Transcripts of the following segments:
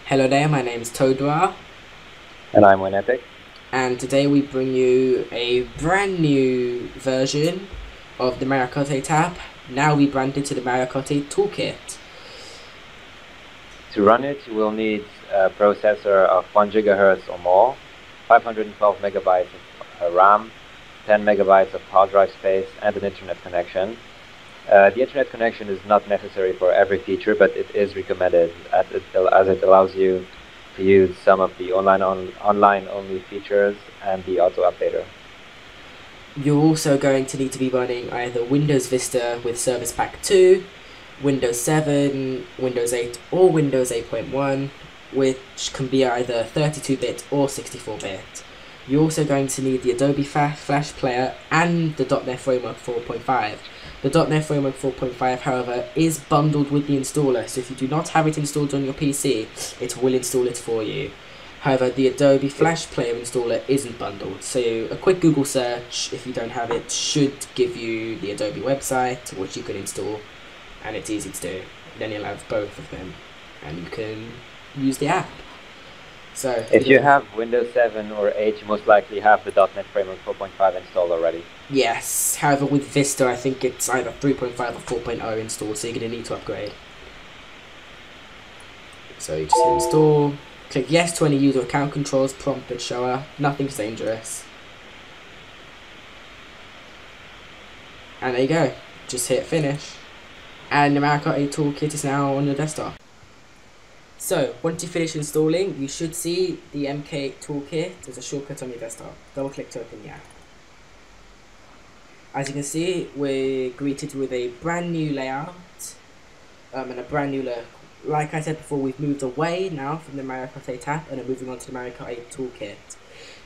Hello there, my name is Todra, And I'm Winepic. and today we bring you a brand new version of the Mario Kart 8 app, now rebranded to the Mario Kart 8 Toolkit. To run it, you will need a processor of 1 gigahertz or more, 512 megabytes of RAM, 10 megabytes of hard drive space, and an internet connection. The internet connection is not necessary for every feature, but it is recommended as it allows you to use some of the online-only features and the auto updater. You're also going to need to be running either Windows Vista with Service Pack 2, Windows 7, Windows 8, or Windows 8.1, which can be either 32-bit or 64-bit. You're also going to need the Adobe Flash Player and the .NET Framework 4.5. The .NET Framework 4.5, however, is bundled with the installer, so if you do not have it installed on your PC, it will install it for you. However, the Adobe Flash Player installer isn't bundled, so a quick Google search, if you don't have it, should give you the Adobe website, which you can install, and it's easy to do. Then you'll have both of them, and you can use the app. So If you have Windows 7 or 8, you most likely have the .NET Framework 4.5 installed already. Yes, however with Vista I think it's either 3.5 or 4.0 installed, so you're going to need to upgrade. So you just hit install, click yes to any user account controls, prompted show up, nothing's dangerous. And there you go, just hit finish. And the Mario Kart 8 Toolkit is now on your desktop. So, once you finish installing, you should see the MK8 Toolkit as a shortcut on your desktop. Double click to open the app. As you can see, we're greeted with a brand new layout and a brand new look. Like I said before, we've moved away now from the Mario Kart 8 app and are moving on to the Mario Kart 8 Toolkit.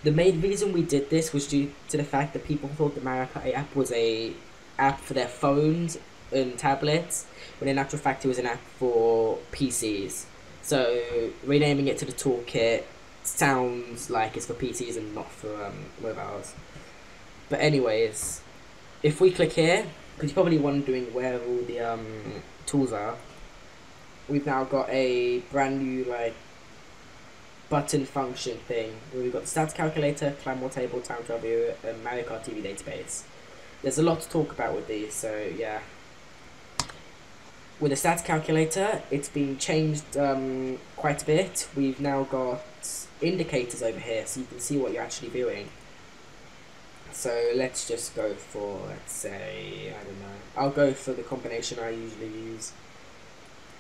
The main reason we did this was due to the fact that people thought the Mario Kart 8 app was a app for their phones and tablets, when in actual fact it was an app for PCs. So renaming it to the Toolkit sounds like it's for PCs and not for mobiles. But anyways, if we click here, because you're probably wondering where all the tools are, we've now got a brand new button function thing where we've got the stats calculator, climb wall table, time trial viewer, and Mario Kart TV database. There's a lot to talk about with these, so yeah. With the stats calculator, it's been changed quite a bit. We've now got indicators over here, so you can see what you're actually viewing. So let's just go for, let's say, I don't know, I'll go for the combination I usually use.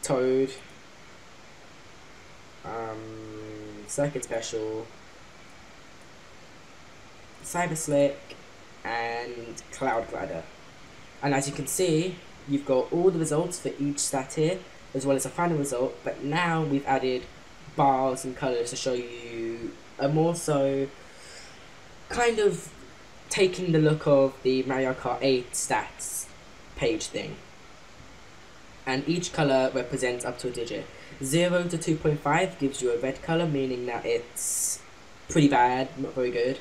Toad, Circuit Special, Cyber Slick, and Cloud Glider. And as you can see, you've got all the results for each stat here, as well as a final result, but now we've added bars and colours to show you a more so kind of taking the look of the Mario Kart 8 stats page thing. And each colour represents up to a digit. 0 to 2.5 gives you a red colour, meaning that it's pretty bad, not very good.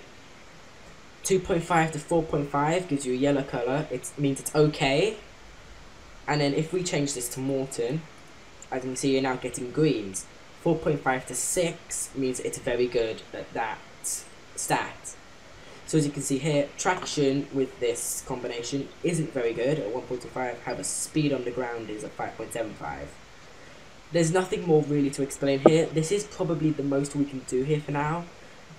2.5 to 4.5 gives you a yellow colour, it means it's okay. And then if we change this to Morton, as you can see, you're now getting greens. 4.5 to 6 means it's very good at that stat. So as you can see here, traction with this combination isn't very good at 1.25, however speed on the ground is at 5.75. There's nothing more really to explain here. This is probably the most we can do here for now.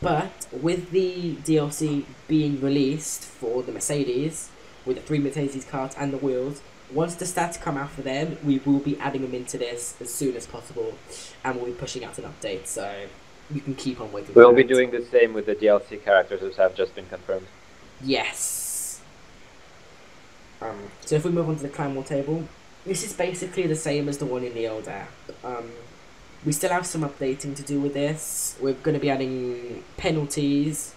But with the DLC being released for the Mercedes, with the 3 Mercedes carts and the wheels, once the stats come out for them, we will be adding them into this as soon as possible, and we'll be pushing out an update, so you can keep on waiting for We'll be that. doing the same with the DLC characters which have just been confirmed. Yes. So if we move on to the climb wall table, this is basically the same as the one in the old app. We still have some updating to do with this. We're going to be adding penalties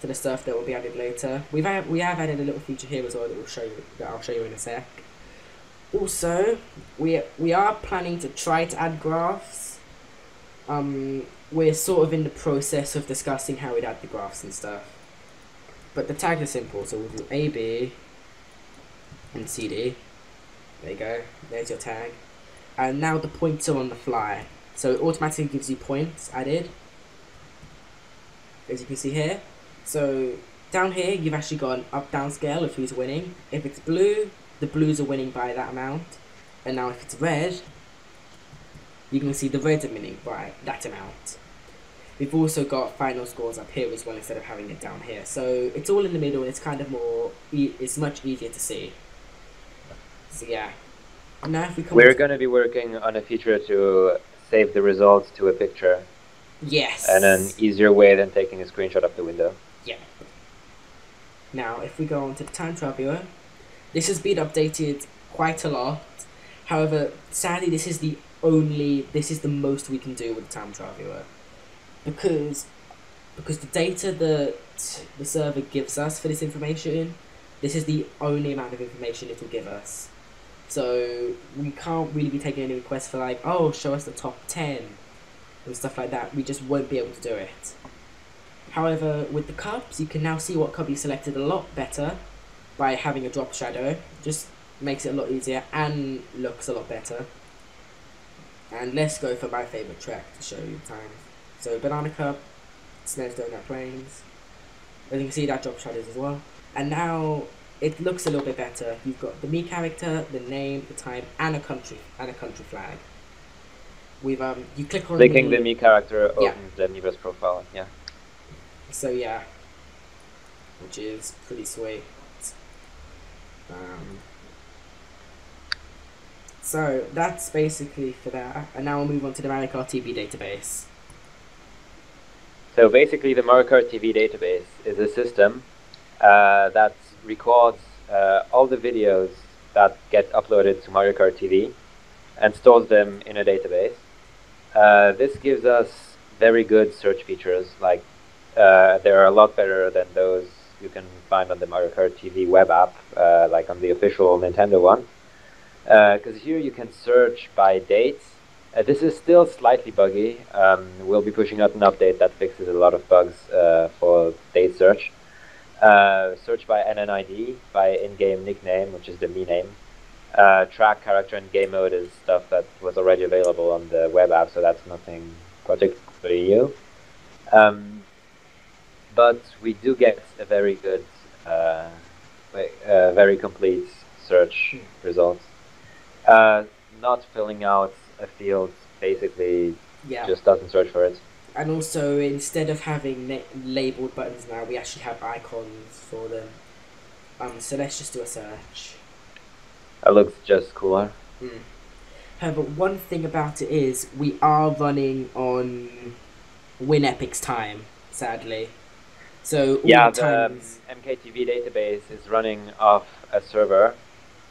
to the stuff that will be added later. We have added a little feature here as well that I'll show you in a sec. Also, we are planning to try to add graphs. We're sort of in the process of discussing how we'd add the graphs and stuff. But the tags are simple, so we'll do AB and CD. There you go, there's your tag. And now the points are on the fly. So it automatically gives you points added, as you can see here. So down here, you've actually got an up-down scale of who's winning. If it's blue, the blues are winning by that amount. And now if it's red, you can see the reds are winning by that amount. We've also got final scores up here as well instead of having it down here. So it's all in the middle and it's kind of more, it's much easier to see. So yeah. Now if we come We're going to be working on a feature to save the results to a picture. Yes. And an easier way than taking a screenshot of the window. Yeah. Now if we go on to the time trial viewer, this has been updated quite a lot. However, sadly this is the most we can do with the time trial viewer. Because the data that the server gives us for this information, this is the only amount of information it will give us. So we can't really be taking any requests for like, oh, show us the top 10 and stuff like that. We just won't be able to do it. However, with the cups, you can now see what cup you selected a lot better by having a drop shadow. Just makes it a lot easier and looks a lot better. And let's go for my favourite track to show you the time. So Banana Cup, Snares Donut Plains. As you can see, that drop shadows as well. And now it looks a little bit better. You've got the me character, the name, the time, and a country flag. We've you click on clicking the me character opens yeah. the Miiverse profile. Yeah. So yeah, which is pretty sweet. So that's basically for that. And now we'll move on to the Mario Kart TV database. So basically, the Mario Kart TV database is a system that records all the videos that get uploaded to Mario Kart TV and stores them in a database. This gives us very good search features, like they're a lot better than those you can find on the Mario Kart TV web app, like on the official Nintendo one. Because here you can search by dates. This is still slightly buggy. We'll be pushing out an update that fixes a lot of bugs for date search. Search by NNID, by in-game nickname, which is the me name. Track, character, and game mode is stuff that was already available on the web app, so that's nothing particularly new. But we do get a very good, very complete search results. Not filling out a field basically just doesn't search for it. And also, instead of having labeled buttons now, we actually have icons for them. So let's just do a search. That looks just cooler. However, one thing about it is we are running on WinEpic's time, sadly. So yeah, the MKTV database is running off a server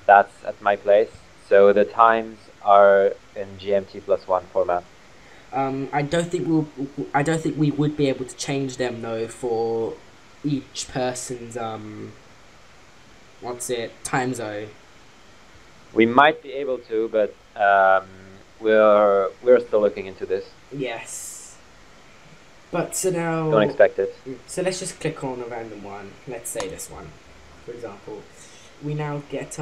that's at my place. So the times are in GMT+1 format. I don't think we would be able to change them though for each person's time zone. We might be able to, but we're still looking into this. Yes. But so now don't expect it. So let's just click on a random one. Let's say this one, for example. We now get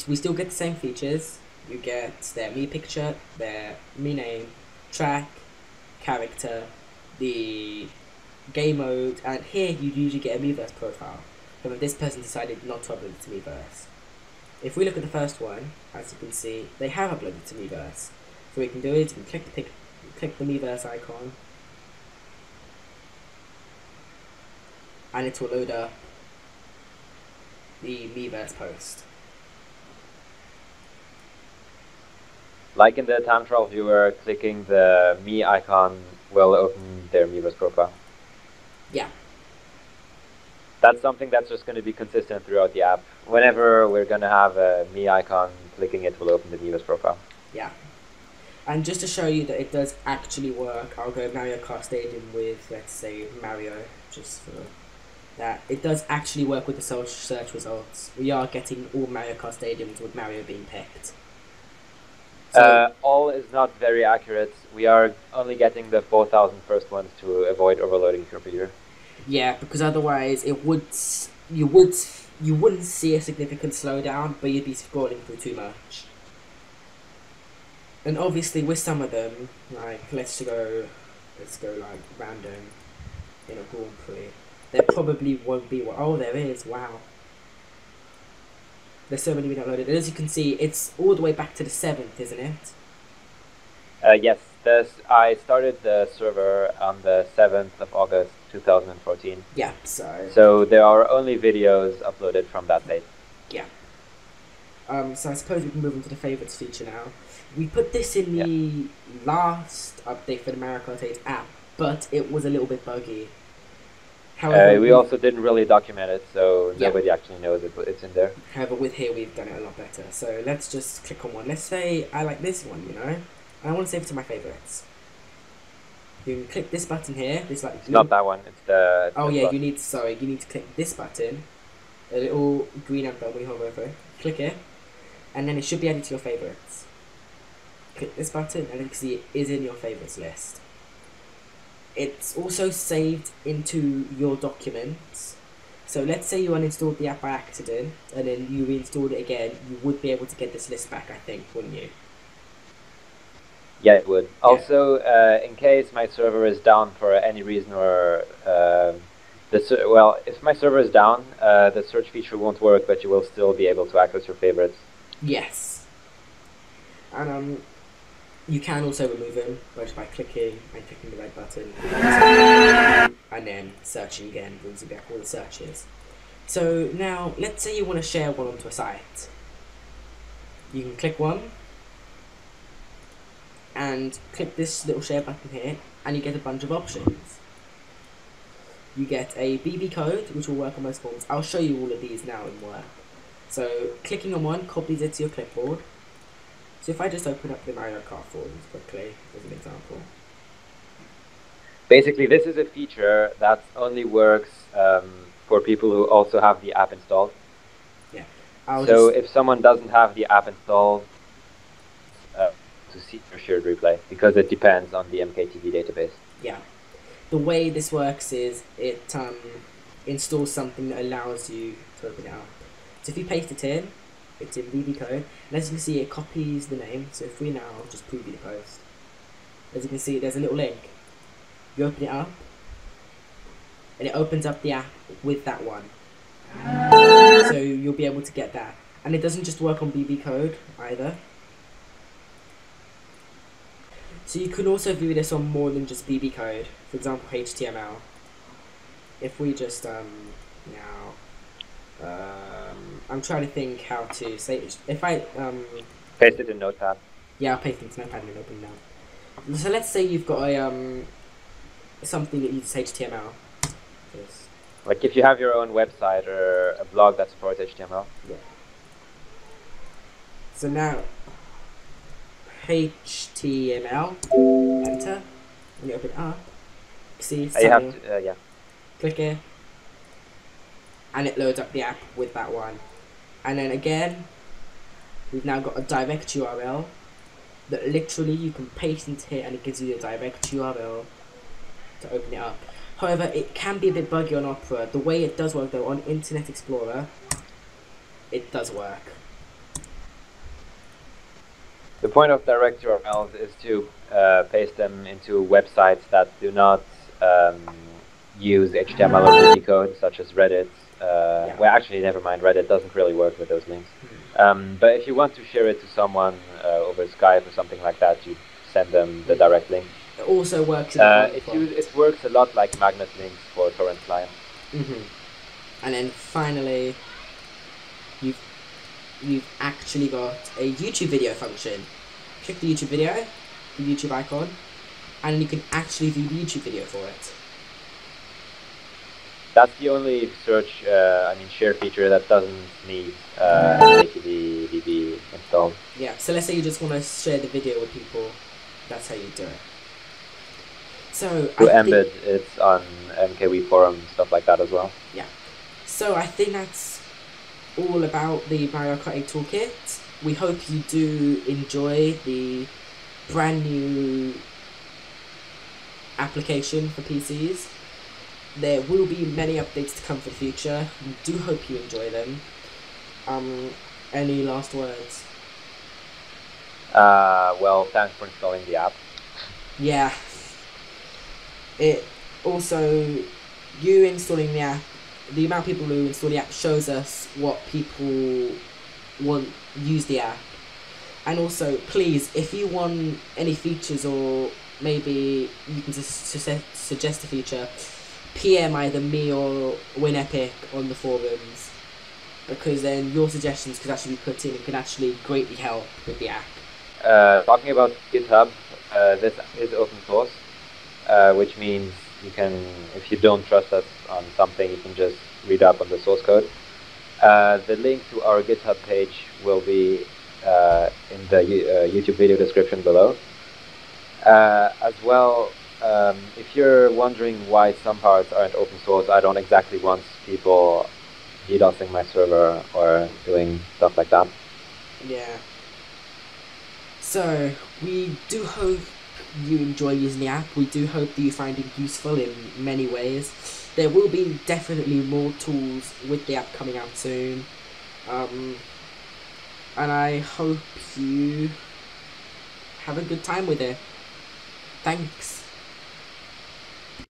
we still get the same features. You get their me picture, their me name, track, character, the game mode, and here you usually get a Miiverse profile. However, this person decided not to upload it to Miiverse. If we look at the first one, as you can see, they have uploaded to Miiverse. So what we can do is we can click the Miiverse icon, and it will load up the Miiverse post. Like in the time trial viewer, clicking the me icon will open their Miiverse profile. Yeah. That's something that's just going to be consistent throughout the app. Whenever we're going to have a me icon, clicking it will open the Miiverse profile. Yeah. And just to show you that it does actually work, I'll go Mario Kart Stadium with, let's say, Mario, just for that. It does actually work with the search results. We are getting all Mario Kart Stadiums with Mario being picked. So, all is not very accurate. We are only getting the 4,000 first ones to avoid overloading your computer. Yeah, because otherwise you wouldn't see a significant slowdown, but you'd be scrolling through too much. And obviously with some of them, like let's go like random in a Grand Prix. There probably won't be one. Oh, there is. Wow. There's so many being uploaded. And as you can see, it's all the way back to the 7th, isn't it? Yes, I started the server on the 7th of August 2014. Yeah, so... So there are only videos uploaded from that date. Yeah. So I suppose we can move on to the favourites feature now. We put this in the last update for the Mario Kart 8 app, but it was a little bit buggy. However, we also didn't really document it, so nobody actually knows it's in there. However, with here we've done it a lot better. So let's just click on one. Let's say I like this one, you know, and I want to save it to my favourites. You can click this button here. This like it's not that one. It's the. Oh yeah, you need to click this button, a little green button when you hover over it. Click it, and then it should be added to your favourites. Click this button, and you can see it is in your favourites list. It's also saved into your documents. So let's say you uninstalled the app by accident, and then you reinstalled it again. You would be able to get this list back, I think, wouldn't you? Yeah, it would. Yeah. Also, in case my server is down for any reason, or if my server is down, the search feature won't work, but you will still be able to access your favorites. Yes. And you can also remove them both by clicking the red button, and then searching again brings you back all the searches. So now, let's say you want to share one onto a site. You can click one, and click this little share button here, and you get a bunch of options. You get a BB code, which will work on most forms. I'll show you all of these now in work. So clicking on one copies it to your clipboard. So if I just open up the Mario Kart forums quickly, as an example. Basically, this is a feature that only works for people who also have the app installed. Yeah. So if someone doesn't have the app installed, to see your shared replay, because it depends on the MKTV database. Yeah. The way this works is it installs something that allows you to open it up. So if you paste it in, it's in BB code, and as you can see it copies the name. So if we now just preview the post, as you can see there's a little link. You open it up, and it opens up the app with that one. So you'll be able to get that. And it doesn't just work on BB code either. So you can also view this on more than just BB code, for example HTML. If we just I'm trying to think how to say it. If I paste it in Notepad. Yeah, I'll paste it into Notepad and open now. So let's say you've got a something that uses HTML. Like if you have your own website or a blog that supports HTML. Yeah. So now HTML, enter, and you open it up. See, you have to, yeah. Click it, and it loads up the app with that one. And then again, we've now got a direct URL that literally you can paste into here, and it gives you a direct URL to open it up. However, it can be a bit buggy on Opera. The way it does work though, on Internet Explorer, it does work. The point of direct URLs is to paste them into websites that do not use HTML or BB code, such as Reddit. Well, actually, never mind. Reddit doesn't really work with those links. But if you want to share it to someone over Skype or something like that, you send them the direct link. It also works. It works a lot like magnet links for torrent clients. And then finally, you've actually got a YouTube video function. Click the YouTube video, the YouTube icon, and you can actually view the YouTube video for it. That's the only share feature that doesn't need MKTV DB installed. Yeah, so let's say you just want to share the video with people, that's how you do it. So to embed it on MKW forum, stuff like that as well. Yeah. So I think that's all about the Mario Kart 8 Toolkit. We hope you do enjoy the brand new application for PCs. There will be many updates to come for the future. We do hope you enjoy them. Any last words? Well, thanks for installing the app. Yeah. It also, you installing the app, the amount of people who install the app shows us what people want use the app. And also, please, if you want any features or maybe you can just suggest a feature, PM either me or WinEpic on the forums, because then your suggestions could actually be put in and can actually greatly help with the app. Talking about GitHub, this is open source, which means you can, if you don't trust us on something, you can just read up on the source code. The link to our GitHub page will be in the YouTube video description below. As well, if you're wondering why some parts aren't open source, I don't exactly want people DDoSing my server or doing stuff like that. Yeah. So, we do hope you enjoy using the app. We do hope that you find it useful in many ways. There will be definitely more tools with the app coming out soon. And I hope you have a good time with it. Thanks.